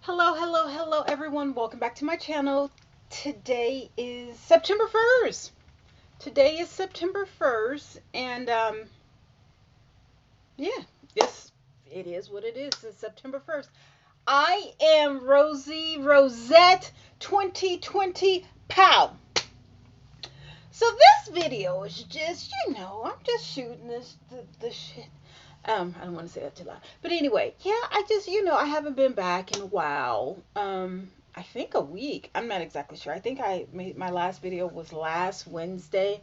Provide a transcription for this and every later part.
Hello, hello, hello, everyone. Welcome back to my channel. Today is September 1st. Today is September 1st, and yeah, it is what it is. It's September 1st. I am Rosie Rosette 2020 Pow. So this video is just, I'm just shooting the shit. I don't want to say that too loud. But anyway, yeah, I just, I haven't been back in a while. I think a week. I'm not exactly sure. I think I made my last video was last Wednesday,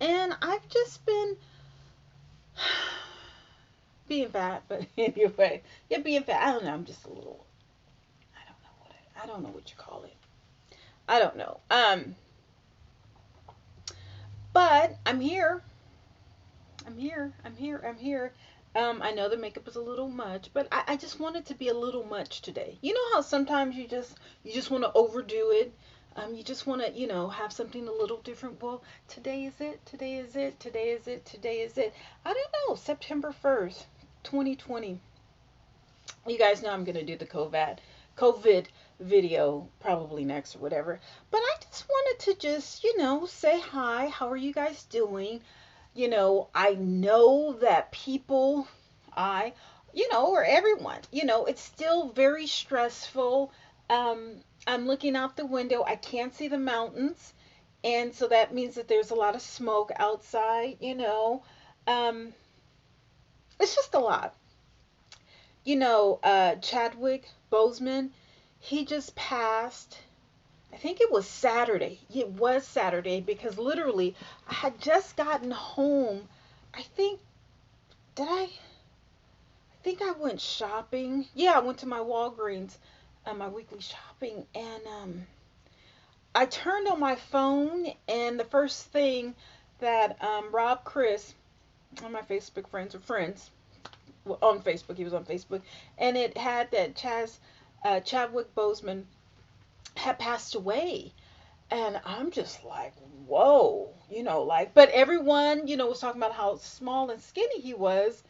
and I've just been being fat. But anyway, yeah, being fat. I don't know. I'm just a little. I don't know what you call it. I don't know. But I'm here. I'm here. I'm here. I'm here. I know the makeup is a little much, but I just want it to be a little much today. You know how sometimes you just want to overdo it. You just want to, have something a little different. Well, today is it. Today is it. Today is it. Today is it. I don't know. September 1st, 2020. You guys know I'm gonna do the COVID video probably next or whatever. But I just wanted to just, say hi. How are you guys doing? I know that people, I, or everyone, it's still very stressful. I'm looking out the window. I can't see the mountains. And so that means that there's a lot of smoke outside. Um, it's just a lot. Chadwick Boseman, he just passed. I think it was Saturday. It was Saturday because literally I had just gotten home. I think did I think I went shopping. Yeah, I went to my Walgreens, my weekly shopping, and I turned on my phone, and the first thing that Rob Chris, one of my Facebook friends, or friends, well, on Facebook, he was on Facebook, and it had that Chadwick Boseman had passed away. And I'm just like, whoa, but everyone, was talking about how small and skinny he was.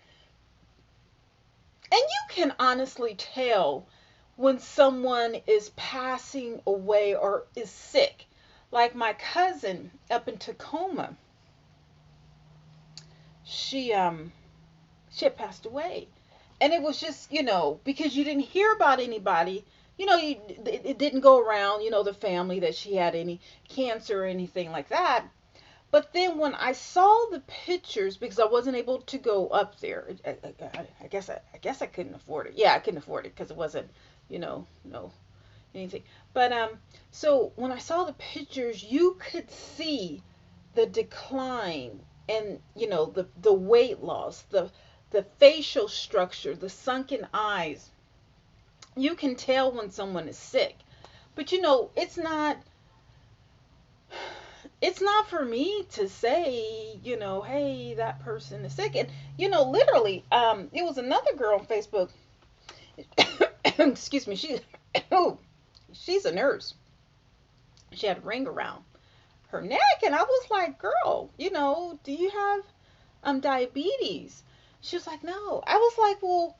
And you can honestly tell when someone is passing away or is sick. Like my cousin up in Tacoma, she she had passed away. And it was just, because you didn't hear about anybody, it didn't go around, the family that she had any cancer or anything like that. But then when I saw the pictures, because I wasn't able to go up there, I guess I couldn't afford it. Yeah, I couldn't afford it because it wasn't, no anything. But so when I saw the pictures, you could see the decline and the weight loss, the facial structure, the sunken eyes. You can tell when someone is sick. But it's not for me to say, hey, that person is sick. And literally, it was another girl on Facebook. Excuse me, oh, she's a nurse. She had a ring around her neck, and I was like, girl, do you have diabetes? She was like, no. I was like, well,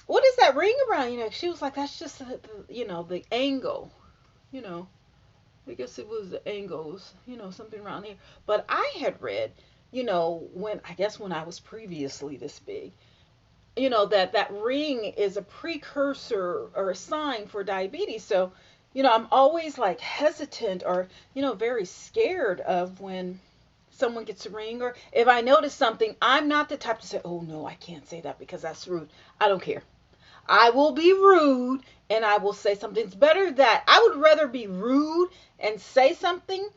what is that ring around? She was like, that's just the angle. You know, I guess it was the angles. Something around here. But I had read, when I was previously this big, that ring is a precursor or a sign for diabetes. So, I'm always like hesitant or, very scared of when someone gets a ring, or if I notice something, I'm not the type to say, oh no, I can't say that because that's rude. I don't care. I will be rude and I will say something's better that I would rather be rude and say something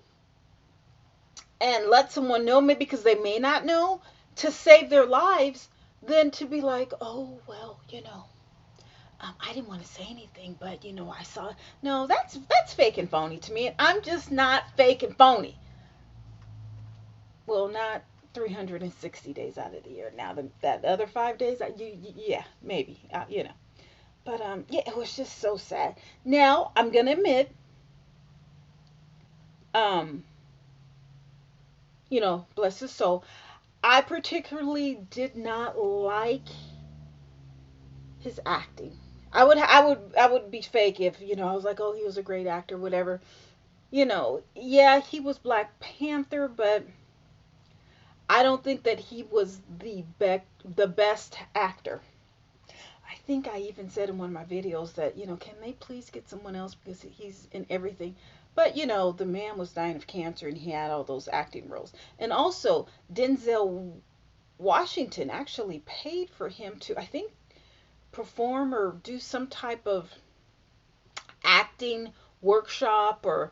and let someone know, maybe because they may not know, to save their lives, than to be like, oh well, I didn't want to say anything, but I saw. No, that's fake and phony to me, and I'm just not fake and phony. Well, not 360 days out of the year. Now that other 5 days, yeah, maybe, But yeah, it was just so sad. Now I'm gonna admit, um, bless his soul, I particularly did not like his acting. I would be fake if, I was like, oh, he was a great actor, whatever. Yeah, he was Black Panther, but I don't think that he was the best actor. I think I even said in one of my videos that, can they please get someone else because he's in everything. But, the man was dying of cancer and he had all those acting roles. And also, Denzel Washington actually paid for him to, I think, perform or do some type of acting workshop, or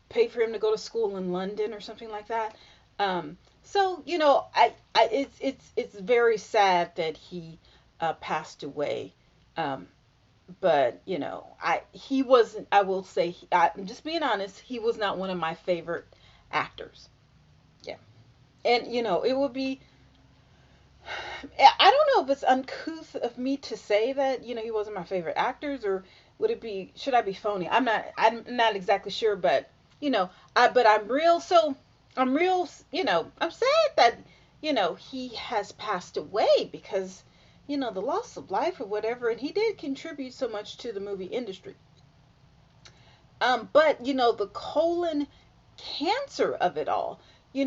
pay for him to go to school in London or something like that. So it's very sad that he passed away. Um, but he wasn't. I will say, I'm just being honest. He was not one of my favorite actors. Yeah, and it would be. I don't know if it's uncouth of me to say that he wasn't my favorite actors, or would it be? Should I be phony? I'm not exactly sure, but but I'm real. So I'm real. I'm sad that he has passed away, because the loss of life or whatever, and he did contribute so much to the movie industry. But the colon cancer of it all, he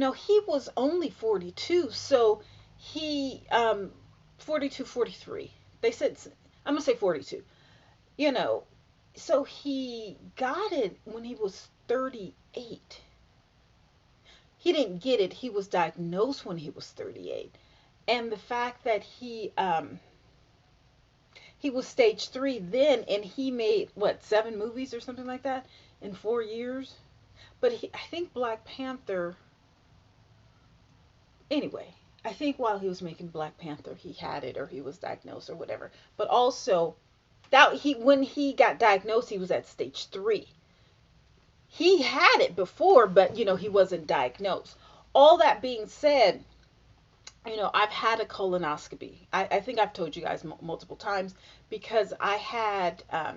was only 42, so he 42, 43. They said, I'm gonna say 42. You know, so he got it when he was 38. He didn't get it. He was diagnosed when he was 38. And the fact that he was stage 3 then, and he made what, 7 movies or something like that in 4 years. But I think Black Panther. Anyway, I think while he was making Black Panther, he had it, or he was diagnosed or whatever. But also, that when he got diagnosed, he was at stage 3. He had it before, but he wasn't diagnosed. All that being said, I've had a colonoscopy. I think I've told you guys multiple times, because I had a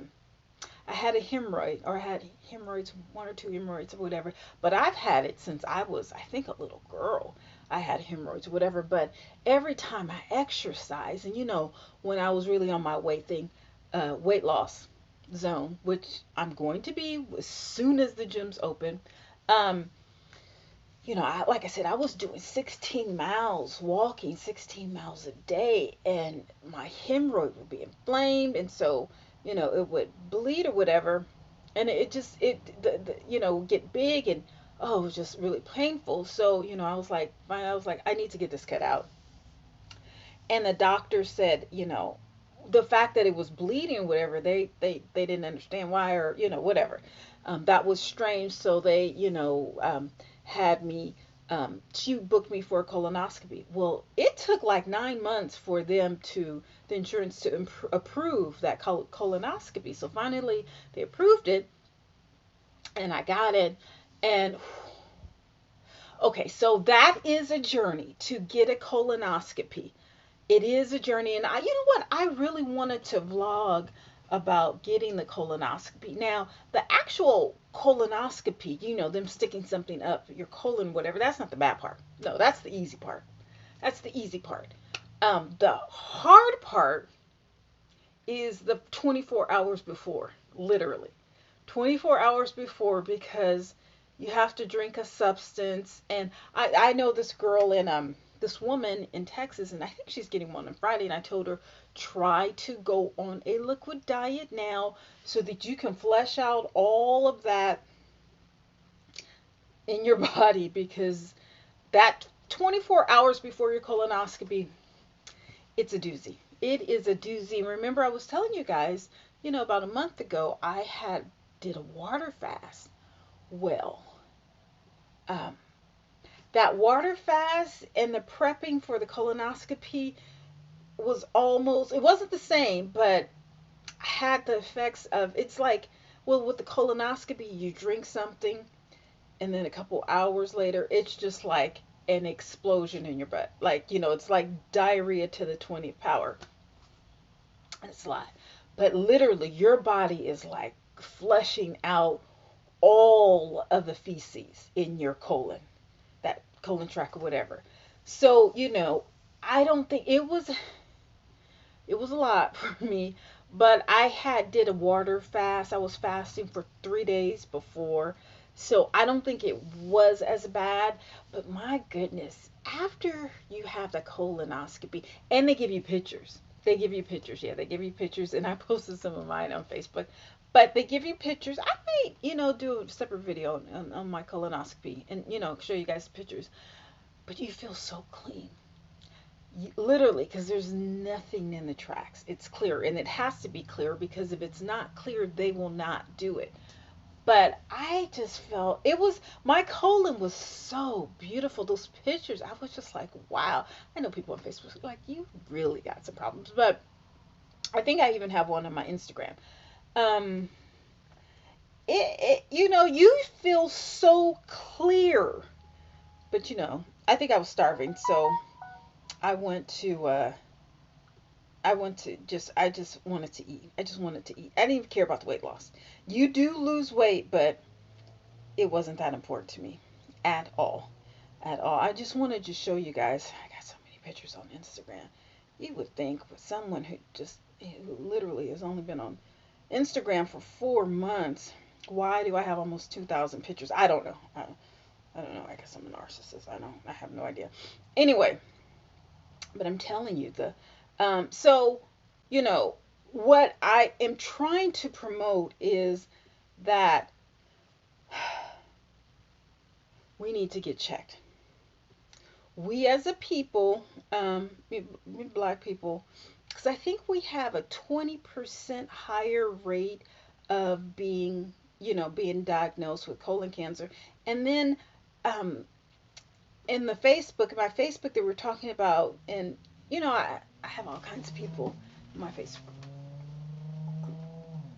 hemorrhoid, or I had hemorrhoids, 1 or 2 hemorrhoids or whatever. But I've had it since I was, I think, a little girl. I had hemorrhoids or whatever. But every time I exercise, and when I was really on my weight loss zone, which I'm going to be as soon as the gyms open. Um, like I said, I was doing 16 miles, walking 16 miles a day, and my hemorrhoid would be inflamed, and so, it would bleed or whatever, and it just, get big, and oh, it was just really painful. So, I was like, I need to get this cut out. And the doctor said, the fact that it was bleeding or whatever, they didn't understand why, or whatever. That was strange. So they had me, she booked me for a colonoscopy. Well, it took like 9 months for the insurance to approve that colonoscopy. So finally they approved it, and I got it. And okay, so that is a journey to get a colonoscopy. It is a journey, and you know what? I really wanted to vlog about getting the colonoscopy. Now, the actual colonoscopy, them sticking something up your colon, whatever, that's not the bad part. No, that's the easy part. That's the easy part. The hard part is the 24 hours before, literally. 24 hours before, because you have to drink a substance. And I know this girl in this woman in Texas, and I think she's getting one on Friday, and I told her, try to go on a liquid diet now, so that you can flesh out all of that in your body, because that 24 hours before your colonoscopy, it's a doozy. It is a doozy. Remember, I was telling you guys, about a month ago, I did a water fast. Well, um, that water fast and the prepping for the colonoscopy it wasn't the same, but had the effects of, it's like, well, with the colonoscopy, you drink something, and then a couple hours later, it's just like an explosion in your butt. Like, it's like diarrhea to the 20th power. It's a lot. But literally, your body is like flushing out all of the feces in your colon, that colon tract or whatever. So, I don't think it was a lot for me, But I had did a water fast. I was fasting for 3 days before. So I don't think it was as bad. But my goodness, after you have the colonoscopy, and they give you pictures. They give you pictures. Yeah, they give you pictures. And I posted some of mine on Facebook. But they give you pictures. I may, do a separate video on my colonoscopy and, show you guys pictures. But you feel so clean. Literally, because there's nothing in the tracks. It's clear, and it has to be clear because if it's not clear, they will not do it. But I just felt it was my colon was so beautiful. Those pictures, I was just like, wow. I know people on Facebook like you really got some problems, but I think I even have one on my Instagram. Um, you feel so clear, but I think I was starving, so I went to I just wanted to eat. I just wanted to eat. I didn't even care about the weight loss. You do lose weight, but it wasn't that important to me at all. At all. I just wanted to show you guys. I got so many pictures on Instagram. You would think with someone who literally has only been on Instagram for 4 months, why do I have almost 2,000 pictures? I don't know. I don't know. I guess I'm a narcissist. I don't. I have no idea. Anyway, but I'm telling you so you know what I am trying to promote is that we need to get checked. We as a people, we black people, because I think we have a 20% higher rate of being diagnosed with colon cancer. And then um, in my Facebook, they were talking about, and I have all kinds of people in my Facebook.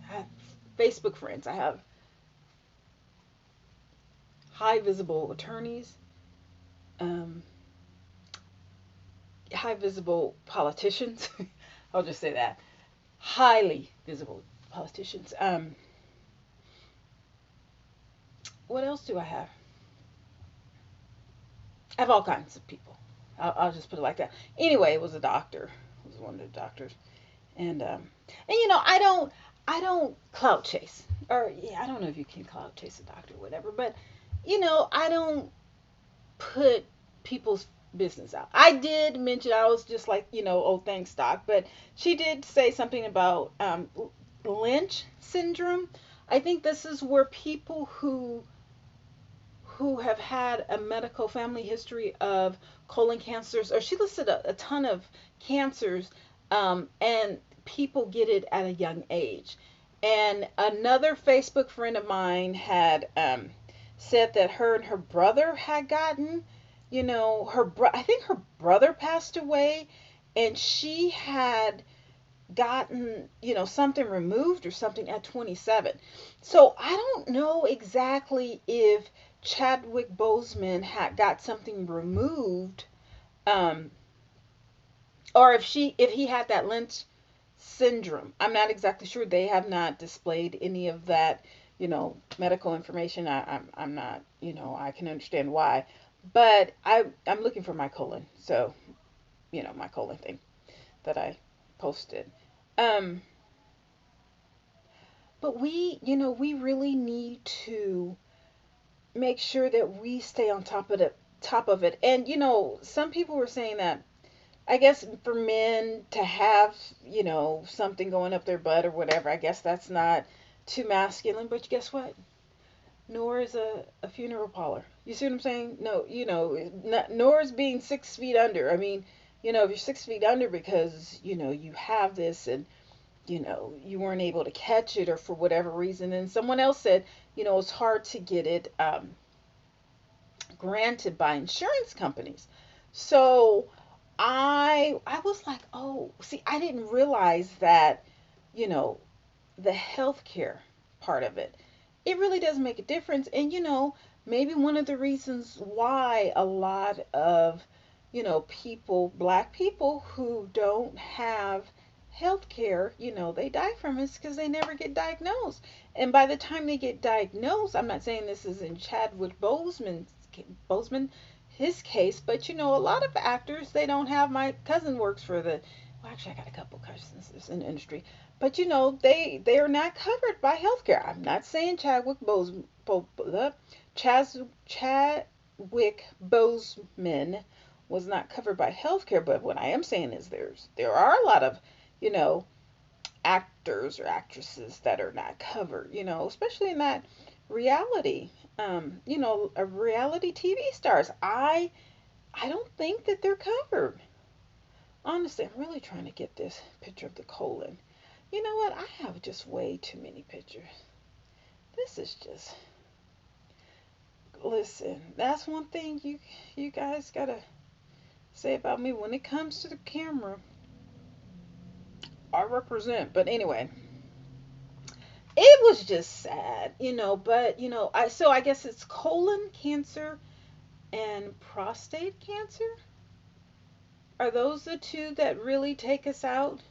I have Facebook friends. I have high visible attorneys, um, high visible politicians. I'll just say that. Highly visible politicians. What else do I have? I have all kinds of people. I'll just put it like that. Anyway, it was a doctor. It was one of the doctors, and I don't clout chase, or yeah, I don't know if you can clout chase a doctor or whatever, but I don't put people's business out. I did mention I was just like, oh thanks doc, but she did say something about Lynch syndrome. I think this is where people who have had a medical family history of colon cancers, or she listed a ton of cancers, and people get it at a young age. And another Facebook friend of mine had said that her and her brother had gotten, I think her brother passed away, and she had gotten, something removed or something at 27. So I don't know exactly if Chadwick Boseman had got something removed, um, or if he had that Lynch syndrome. I'm not exactly sure. They have not displayed any of that, medical information. I'm not, I can understand why, but I'm looking for my colon. So, my colon thing that I posted. Um, but we really need to make sure that we stay on top of it. And some people were saying that I guess for men to have, something going up their butt or whatever, I guess that's not too masculine. But guess what? Nor is a funeral parlor. You see what I'm saying? No, nor is being 6 feet under. I mean, if you're 6 feet under because, you have this and, you weren't able to catch it or for whatever reason. And someone else said, it's hard to get it granted by insurance companies. So I was like, oh, see, I didn't realize that, you know, the healthcare part of it. It really does make a difference. And maybe one of the reasons why a lot of, people, black people who don't have health care, they die from it because they never get diagnosed. And by the time they get diagnosed, I'm not saying this is in Chadwick Boseman his case, but a lot of actors they don't have. My cousin works for the Well, actually, I got a couple cousins in the industry, but they are not covered by healthcare. I'm not saying Chaz, Chadwick Boseman was not covered by healthcare, but what I am saying is there are a lot of you know actors or actresses that are not covered. Especially in that reality. Reality TV stars. I don't think that they're covered. Honestly, I'm really trying to get this picture of the colon. You know what? I have just way too many pictures. This is just listen. That's one thing you guys gotta say about me when it comes to the camera. I represent. But anyway, it was just sad, But I guess it's colon cancer and prostate cancer. Are those the two that really take us out?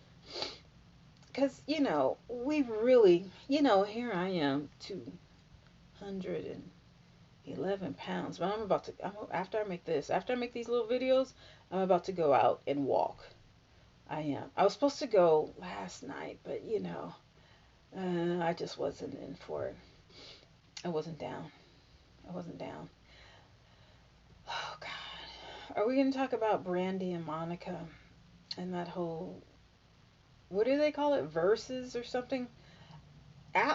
Because we really, here I am, 211 pounds. But after I make these little videos, I'm about to go out and walk. I am. I was supposed to go last night, but I just wasn't in for it. I wasn't down. I wasn't down. Oh God. Are we going to talk about Brandy and Monica and that whole, what do they call it, verses or something?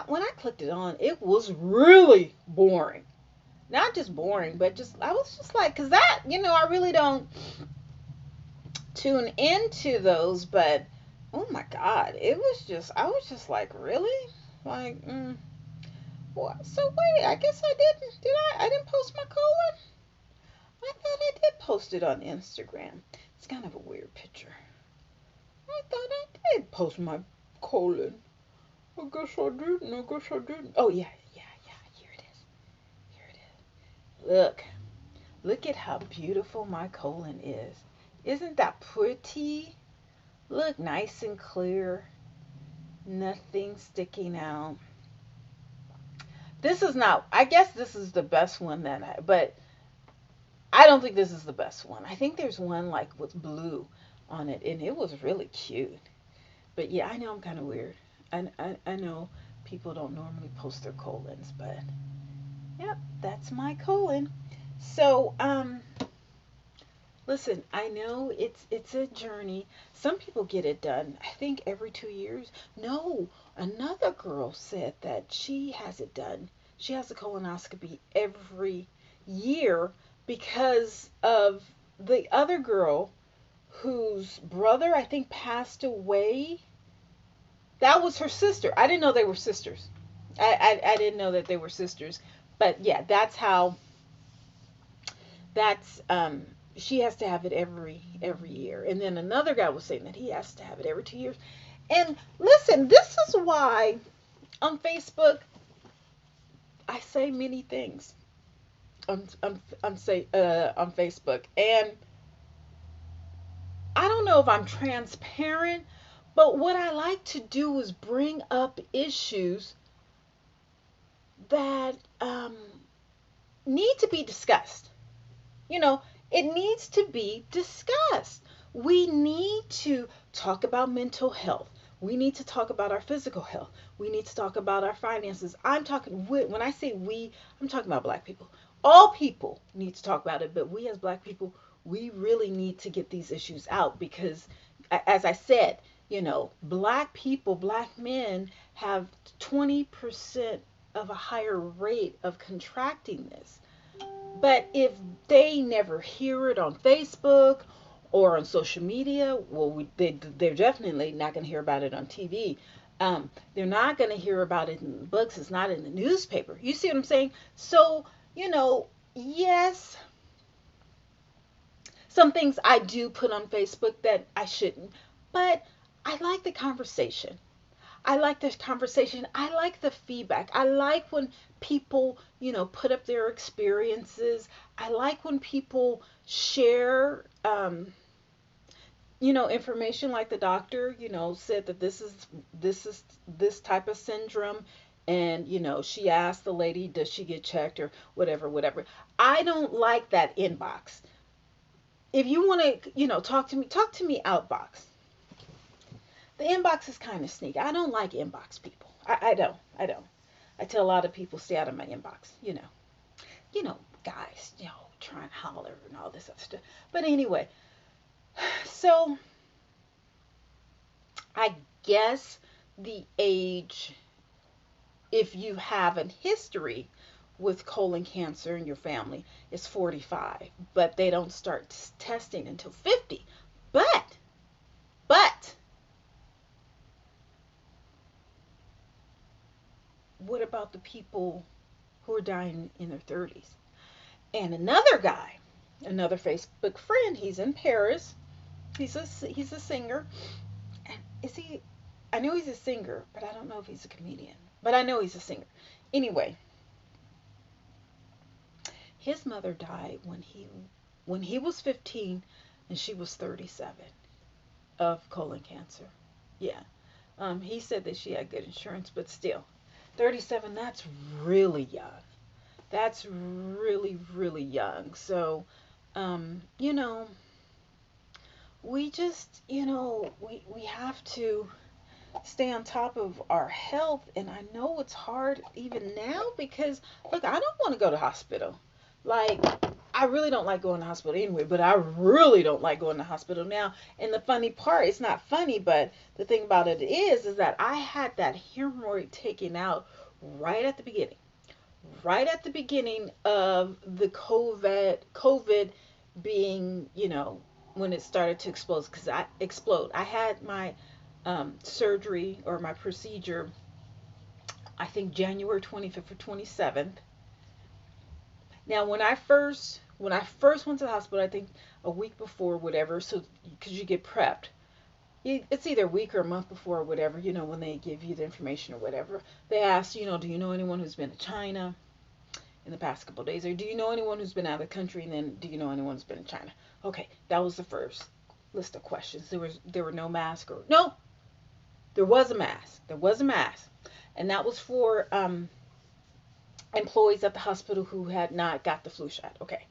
When I clicked it on, it was really boring. Not just boring, but just I was just like, cause that I really don't tune into those, but oh my God, I was just like, really, like, what? So wait, I guess I didn't. Did I? I didn't post my colon. I thought I did post it on Instagram. It's kind of a weird picture. I thought I did post my colon. I guess I didn't. I guess I didn't. Oh yeah, yeah, yeah. Here it is. Here it is. Look at how beautiful my colon is. Isn't that pretty? Look, nice and clear. Nothing sticking out. This is not, I guess this is the best one but I don't think this is the best one. I think there's one like with blue on it, and it was really cute. But yeah, I know I'm kind of weird. I know people don't normally post their colons, but yep, that's my colon. So, listen, I know it's a journey. Some people get it done, I think every 2 years. No, another girl said that she has it done. She has a colonoscopy every year because of the other girl whose brother I think passed away. That was her sister. I didn't know they were sisters. I didn't know that they were sisters. But yeah, that's she has to have it every year. And then another guy was saying that he has to have it every 2 years. And listen, this is why on Facebook I say many things on Facebook, and I don't know if I'm transparent, but what I like to do is bring up issues that need to be discussed. You know, it needs to be discussed. We need to talk about mental health. We need to talk about our physical health. We need to talk about our finances. When I say we, I'm talking about black people. All people need to talk about it, but we as black people, we really need to get these issues out because, as I said, black people, black men have 20% of a higher rate of contracting this. But if they never hear it on Facebook or on social media, well, they're definitely not going to hear about it on TV. They're not going to hear about it in books. It's not in the newspaper. You see what I'm saying? So, yes, some things I do put on Facebook that I shouldn't, but I like the conversation. I like this conversation. I like the feedback. I like when people, put up their experiences. I like when people share, information like the doctor, said that this is this type of syndrome. And, she asked the lady, does she get checked or whatever, whatever. I don't like that inbox. If you want to, talk to me outbox. The inbox is kind of sneaky. I don't like inbox people. I don't. I don't. I tell a lot of people stay out of my inbox. Guys, trying to holler and all this other stuff. But anyway, so I guess the age, if you have a history with colon cancer in your family, is 45, but they don't start testing until 50. But, what about the people who are dying in their 30s? And another guy, another Facebook friend, he's in Paris. He's a singer. And is he? I know he's a singer, but I don't know if he's a comedian. But I know he's a singer. Anyway, his mother died when he was 15 and she was 37 of colon cancer. Yeah. He said that she had good insurance, but still, 37. That's really young. That's really, really young. So, um, you know, we just, we have to stay on top of our health. And I know it's hard even now because, look, I don't want to go to hospital. Like, I really don't like going to hospital anyway, but I really don't like going to hospital now. And the funny part, it's not funny, but the thing about it is that I had that hemorrhoid taken out right at the beginning. Right at the beginning of the COVID being, when it started to explode. I had my surgery or my procedure, I think January 25th or 27th. Now, when I first went to the hospital, I think a week before, whatever, so because you get prepped. It's either a week or a month before, or whatever. When they give you the information or whatever. They ask, do you know anyone who's been to China in the past couple of days, or do you know anyone who's been out of the country, and then do you know anyone who's been in China? Okay, that was the first list of questions. There were no mask or no, there was a mask. There was a mask, and that was for employees at the hospital who had not got the flu shot. Okay,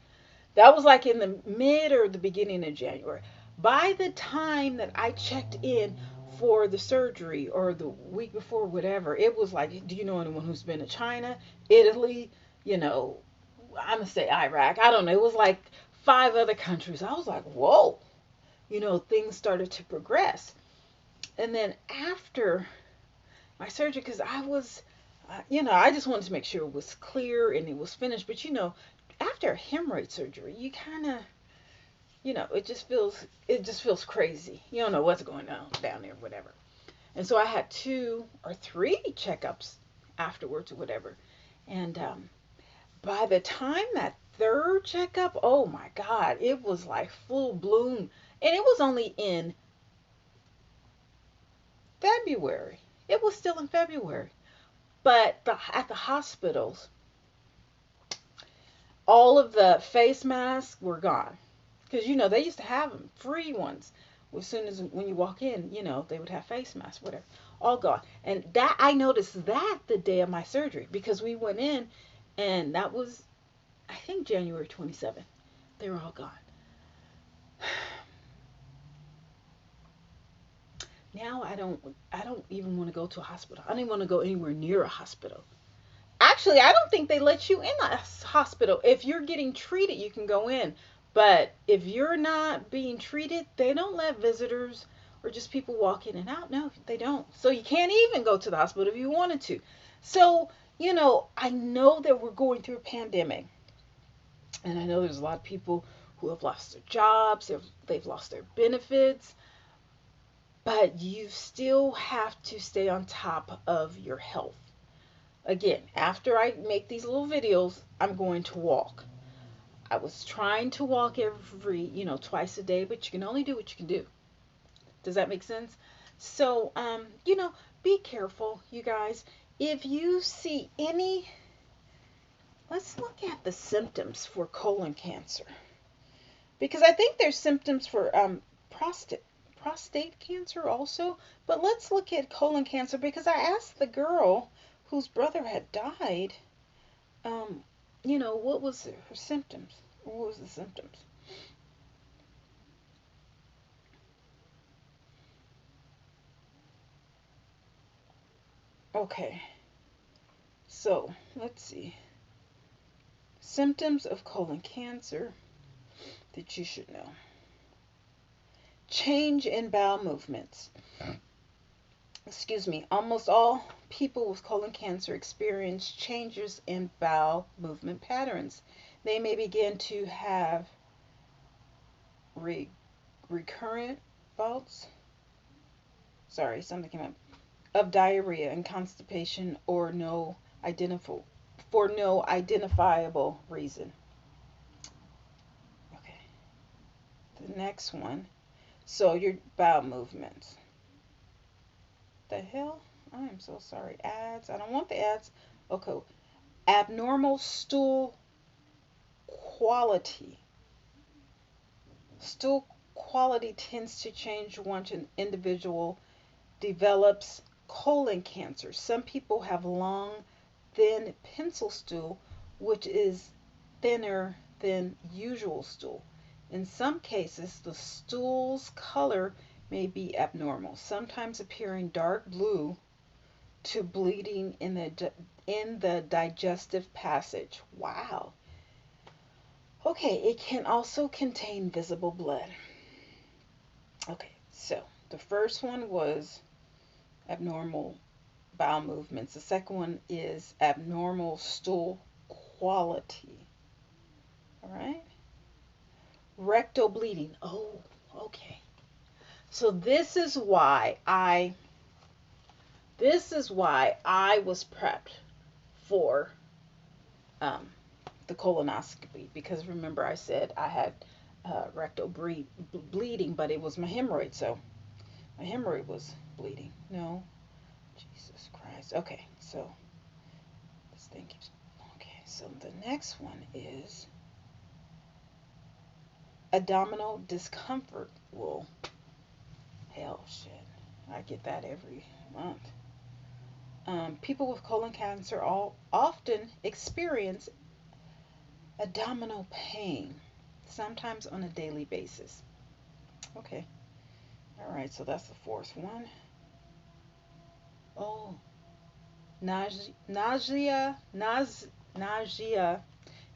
that was like in the mid or the beginning of January. By the time that I checked in for the surgery or the week before, whatever, it was like, do you know anyone who's been to China, Italy, you know, I'm gonna say Iraq. I don't know. It was like five other countries. I was like, whoa, things started to progress. And then after my surgery, because I just wanted to make sure it was clear and it was finished. But after a hemorrhoid surgery, you kind of, it just feels crazy. You don't know what's going on down there, whatever. And so I had two or three checkups afterwards or whatever. And by the time that third checkup, oh my God, it was like full bloom. And it was only in February. It was still in February. But at the hospitals, all of the face masks were gone. Because, they used to have them, free ones. As soon as when you walk in, they would have face masks, whatever. All gone. And that I noticed that the day of my surgery because we went in and that was, I think, January 27th. They were all gone. Now I don't even want to go to a hospital. I don't even want to go anywhere near a hospital. Actually, I don't think they let you in a hospital. If you're getting treated, you can go in. But if you're not being treated, they don't let visitors or just people walk in and out. No, they don't. So you can't even go to the hospital if you wanted to. So, I know that we're going through a pandemic. And I know there's a lot of people who have lost their jobs, they've lost their benefits. But you still have to stay on top of your health. Again, after I make these little videos, I'm going to walk. I was trying to walk every, twice a day, but you can only do what you can do. Does that make sense? So, be careful, you guys. If you see any, let's look at the symptoms for colon cancer. Because I think there's symptoms for prostate cancer also. But let's look at colon cancer because I asked the girl whose brother had died, what was her symptoms? What was the symptoms? Okay, so let's see. Symptoms of colon cancer that you should know. Change in bowel movements. Excuse me. Almost all people with colon cancer experience changes in bowel movement patterns. They may begin to have re- recurrent bouts. Sorry, something came up. Of diarrhea and constipation or no identifiable for no identifiable reason. Okay. The next one. So your bowel movements. The hell? I am so sorry. Ads. I don't want the ads. Okay. Abnormal stool quality. Stool quality tends to change once an individual develops colon cancer. Some people have long, thin pencil stool, which is thinner than usual stool. In some cases, the stool's color may be abnormal, sometimes appearing dark blue to bleeding in the digestive passage. Wow. Okay, it can also contain visible blood. Okay, so the first one was abnormal bowel movements. The second one is abnormal stool quality. All right. Rectal bleeding. Oh, okay. So this is why I was prepped for um, the colonoscopy, because remember I said I had rectal bleeding, but it was my hemorrhoid, so my hemorrhoid was bleeding. No, Jesus Christ. Okay, so this thing keeps. Okay, so the next one is abdominal discomfort. Well, hell, shit, I get that every month. People with colon cancer all often experience abdominal pain, sometimes on a daily basis. Okay, all right, so that's the fourth one. Oh, nausea,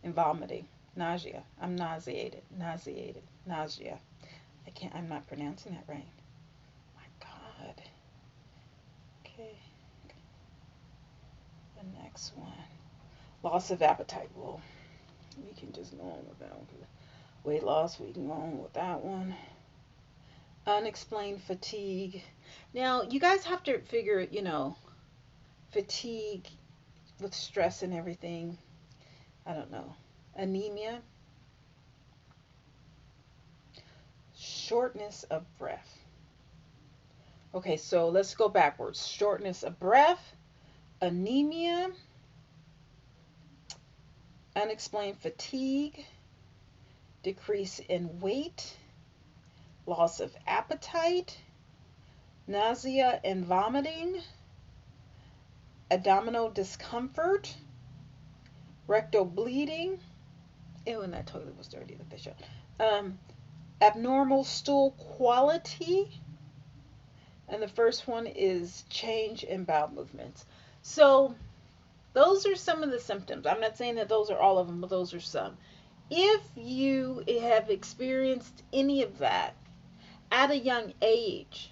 and vomiting. Nausea. I'm nauseated, nausea. I'm not pronouncing that right. My God. Okay, the next one. Loss of appetite. Well, we can just go on with that one. Weight loss, we can go on with that one. Unexplained fatigue. Now, you guys have to figure, fatigue with stress and everything. I don't know. Anemia, shortness of breath. Okay, so let's go backwards. Shortness of breath, anemia, unexplained fatigue, decrease in weight, loss of appetite, nausea and vomiting, abdominal discomfort, rectal bleeding. Ew, and that toilet was dirty that they showed. Um, Abnormal stool quality, and the first one is change in bowel movements. So those are some of the symptoms. I'm not saying that those are all of them, but those are some. If you have experienced any of that at a young age,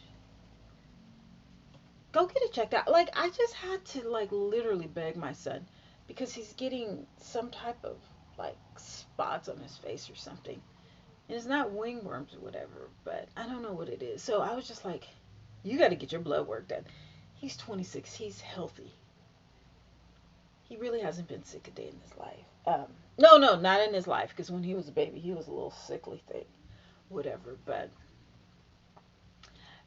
go get it checked out. Like, I just had to, like, literally beg my son, because he's getting some type of, like, spots on his face or something. And it's not wingworms or whatever, but I don't know what it is. So I was just like, you got to get your blood work done. He's 26. He's healthy. He really hasn't been sick a day in his life. No, no, not in his life, because when he was a baby, he was a little sickly thing, whatever. But,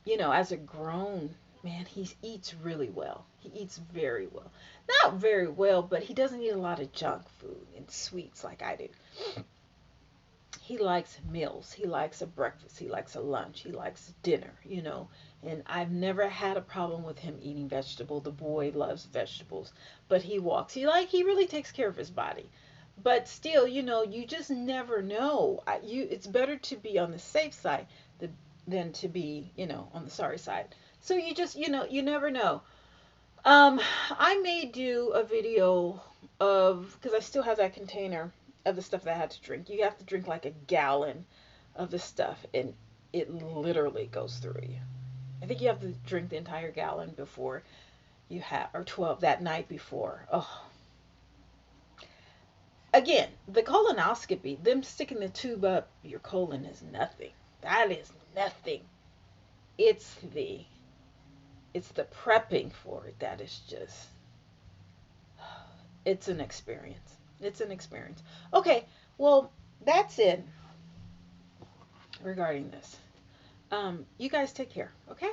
as a grown man, he eats really well. He eats very well. Not very well, but he doesn't eat a lot of junk food and sweets like I do. He likes meals. He likes a breakfast. He likes a lunch. He likes dinner. And I've never had a problem with him eating vegetable. The boy loves vegetables, but he walks. He really takes care of his body. But still, you just never know. It's better to be on the safe side than to be, on the sorry side. So you just, you never know. Um, I may do a video of, because I still have that container of the stuff that I had to drink. You have to drink like a gallon of the stuff, and it literally goes through you. I think you have to drink the entire gallon before you have, or 12 that night before. Oh, again, the colonoscopy, them sticking the tube up your colon is nothing. That is nothing. It's the it's the prepping for it that is just, it's an experience. It's an experience. Okay, well, that's it regarding this. You guys take care, okay?